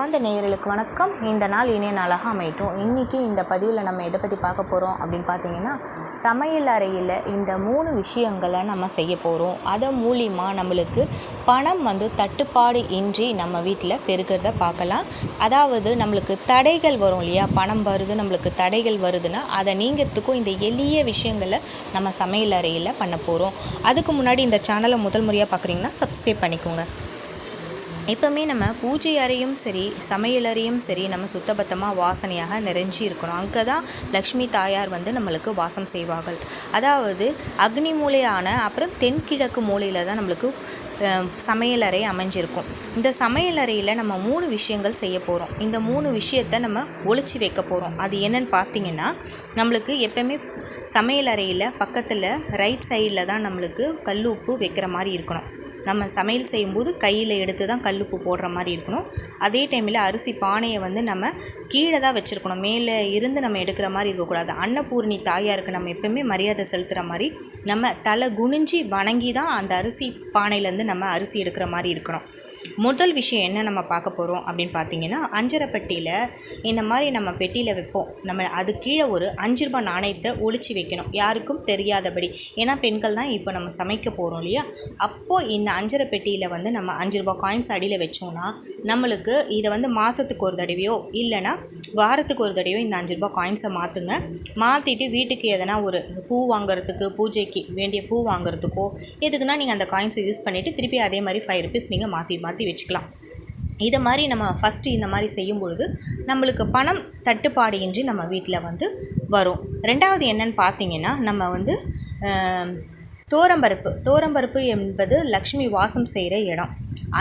அன்பார்ந்த நேயர்களுக்கு வணக்கம். இந்த நாள் இனிய நாளாக அமையட்டும். இன்றைக்கி இந்த பதிவில் நம்ம எதை பற்றி பார்க்க போகிறோம் அப்படின்னு பார்த்தீங்கன்னா, சமையல் அறையில் இந்த 3 விஷயங்களை நம்ம செய்ய போகிறோம். அதன் மூலிமா நம்மளுக்கு பணம் தட்டுப்பாடு இன்றி நம்ம வீட்டில் பெருக்கிறத பார்க்கலாம். அதாவது நம்மளுக்கு தடைகள் வரும் இல்லையா, பணம் வருது, நம்மளுக்கு தடைகள் வருதுன்னா அதை நீங்கிறதுக்கும் இந்த எளிய விஷயங்களை நம்ம சமையல் அறையில் பண்ண போகிறோம். அதுக்கு முன்னாடி இந்த சேனலை முதல் முறையாக பார்க்குறீங்கன்னா சப்ஸ்கிரைப் பண்ணிக்கோங்க. எப்போவுமே நம்ம பூஜை அறையும் சரி, சமையல் அறையும் சரி, நம்ம சுத்தபத்தமாக வாசனையாக நிறைஞ்சி இருக்கணும். அங்கே தான் லக்ஷ்மி தாயார் நம்மளுக்கு வாசம் செய்வார்கள். அதாவது அக்னி மூலையான அப்புறம் தென்கிழக்கு மூலையில் தான் நம்மளுக்கு சமையல் அறை அமைஞ்சிருக்கும். இந்த சமையல் அறையில் நம்ம 3 விஷயங்கள் செய்ய போகிறோம். இந்த 3 விஷயத்தை நம்ம ஒளிச்சு வைக்க போகிறோம். அது என்னன்னு பார்த்தீங்கன்னா, நம்மளுக்கு எப்போவுமே சமையல் அறையில் பக்கத்தில் ரைட் சைடில் தான் நம்மளுக்கு கல் உப்பு வைக்கிற மாதிரி இருக்கணும். நம்ம சமையல் செய்யும்போது கையில் எடுத்து தான் கல்லுப்பு போடுற மாதிரி இருக்கணும். அதே டைமில் அரிசி பானையை நம்ம கீழே தான் வச்சுருக்கணும். மேலே இருந்து நம்ம எடுக்கிற மாதிரி இருக்கக்கூடாது. அன்னபூரணி தாயாருக்கு நம்ம எப்போவுமே மரியாதை செலுத்துகிற மாதிரி நம்ம தலை குனிஞ்சி வணங்கி தான் அந்த அரிசி பானையிலேருந்து நம்ம அரிசி எடுக்கிற மாதிரி இருக்கணும். முதல் விஷயம் என்ன நம்ம பார்க்க போகிறோம் அப்படின்னு பார்த்தீங்கன்னா, அஞ்சரை பெட்டியில் இந்த மாதிரி நம்ம பெட்டியில் வைப்போம். நம்ம அது கீழே ஒரு 5 ரூபாய் நாணயத்தை ஒளிச்சு வைக்கணும், யாருக்கும் தெரியாதபடி. ஏன்னா பெண்கள் தான் இப்போ நம்ம சமைக்க போகிறோம் இல்லையா. அப்போது இந்த அஞ்சரை பெட்டியில் நம்ம 5 ரூபாய் காயின்ஸ் அடியில் வச்சோன்னா நம்மளுக்கு இதை மாதத்துக்கு ஒரு தடவையோ இல்லைனா வாரத்துக்கு ஒரு தடவையோ இந்த 5 ரூபாய் காயின்ஸை மாற்றுங்க. மாற்றிட்டு வீட்டுக்கு எதனா ஒரு பூ வாங்குறதுக்கு, பூஜைக்கு வேண்டிய பூ வாங்குறதுக்கோ எதுக்குன்னா நீங்கள் அந்த காயின்ஸை யூஸ் பண்ணிவிட்டு திருப்பி அதே மாதிரி 5 ருபீஸ் நீங்கள் மாற்றி வச்சுக்கலாம். இதை மாதிரி நம்ம ஃபஸ்ட்டு இந்த மாதிரி செய்யும் பொழுது நம்மளுக்கு பணம் தட்டுப்பாடு இன்றி நம்ம வீட்டில் வரும். ரெண்டாவது என்னன்னு பார்த்தீங்கன்னா, நம்ம தோரம்பருப்பு என்பது லக்ஷ்மி வாசம் செய்கிற இடம்.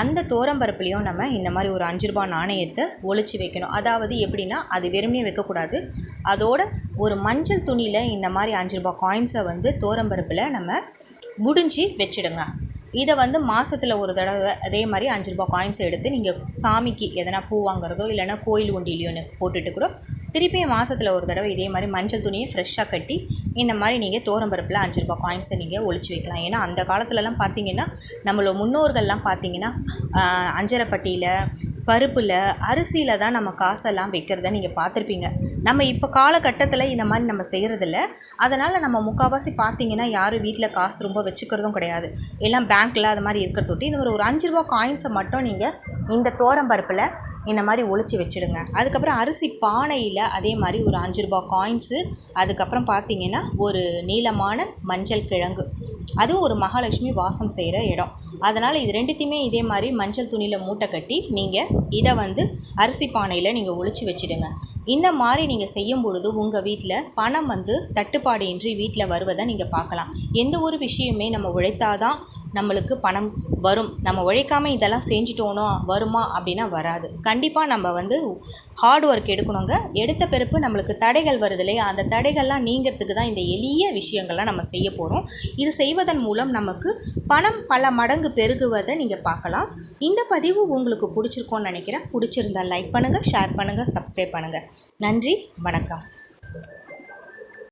அந்த தோரம்பருப்புலேயும் நம்ம இந்த மாதிரி ஒரு 5 ரூபாய் நாணயத்தை ஒளிச்சு வைக்கணும். அதாவது எப்படின்னா, அது வெறுமனே வைக்கக்கூடாது. அதோட ஒரு மஞ்சள் துணியில் இந்த மாதிரி 5 ரூபாய் காயின்ஸை தோரம்பருப்பில் நம்ம முடிஞ்சு வச்சுடுங்க. இதை மாதத்தில் ஒரு தடவை அதே மாதிரி 5 ரூபாய் காயின்ஸை எடுத்து நீங்கள் சாமிக்கு எதனா பூ வாங்குறதோ இல்லைனா கோயில் உண்டிலையோ போட்டுட்டு கூட திருப்பி மாதத்தில் ஒரு தடவை இதே மாதிரி மஞ்சள் துணியை ஃப்ரெஷ்ஷாக கட்டி இந்த மாதிரி நீங்கள் தோரம்பருப்பில் 5 ரூபாய் காயின்ஸை நீங்கள் ஒளிச்சு வைக்கலாம். ஏன்னா அந்த காலத்துலலாம் பார்த்தீங்கன்னா, நம்மளோட முன்னோர்கள்லாம் பார்த்தீங்கன்னா அஞ்சரைப்பட்டியில், பருப்பில், அரிசியில் தான் நம்ம காசெல்லாம் வைக்கிறத நீங்கள் பார்த்துருப்பீங்க. நம்ம இப்போ காலகட்டத்தில் இந்த மாதிரி நம்ம செய்கிறதில்ல. அதனால் நம்ம முக்கால்வாசி பார்த்தீங்கன்னா யாரும் வீட்டில் காசு ரொம்ப வச்சுக்கிறதும் கிடையாது. எல்லாம் பேங்க்கில் அது மாதிரி இருக்கிறதொட்டி இந்த ஒரு 5 ரூபாய் காயின்ஸை மட்டும் நீங்கள் இந்த தோரம்பருப்பில் இந்த மாதிரி ஒளிச்சு வச்சுடுங்க. அதுக்கப்புறம் அரிசி பானையில் அதே மாதிரி ஒரு 5 ரூபாய் காயின்ஸு, அதுக்கப்புறம் பார்த்தீங்கன்னா ஒரு நீளமான மஞ்சள் கிழங்கு, அதுவும் ஒரு மகாலட்சுமி வாசம் செய்கிற இடம். அதனால் இது ரெண்டுத்தையுமே இதே மாதிரி மஞ்சள் துணியில் மூட்டை கட்டி நீங்கள் இதை அரிசி பானையில் நீங்கள் ஒளிச்சு வச்சுடுங்க. இந்த மாதிரி நீங்கள் செய்யும் பொழுது உங்கள் வீட்டில் பணம் தட்டுப்பாடு இன்றி வீட்டில் வருவதை நீங்கள் பார்க்கலாம். எந்த ஒரு விஷயமே நம்ம உழைத்தாதான் நம்மளுக்கு பணம் வரும். நம்ம உழைக்காமல் இதெல்லாம் செஞ்சிட்டோனோ வருமா அப்படின்னா வராது. கண்டிப்பாக நம்ம ஹார்ட் ஒர்க் எடுக்கணுங்க. எடுத்த பிறப்பு நம்மளுக்கு தடைகள் வருது இல்லையா, அந்த தடைகள்லாம் நீங்கிறதுக்கு தான் இந்த எளிய விஷயங்கள்லாம் நம்ம செய்ய போகிறோம். இது செய்வதன் மூலம் நமக்கு பணம் பல மடங்கு பெருகுவதை நீங்கள் பார்க்கலாம். இந்த பதிவு உங்களுக்கு பிடிச்சிருக்கோன்னு நினைக்கிறேன். பிடிச்சிருந்தால் லைக் பண்ணுங்கள், ஷேர் பண்ணுங்கள், சப்ஸ்கிரைப் பண்ணுங்கள். நன்றி, வணக்கம்.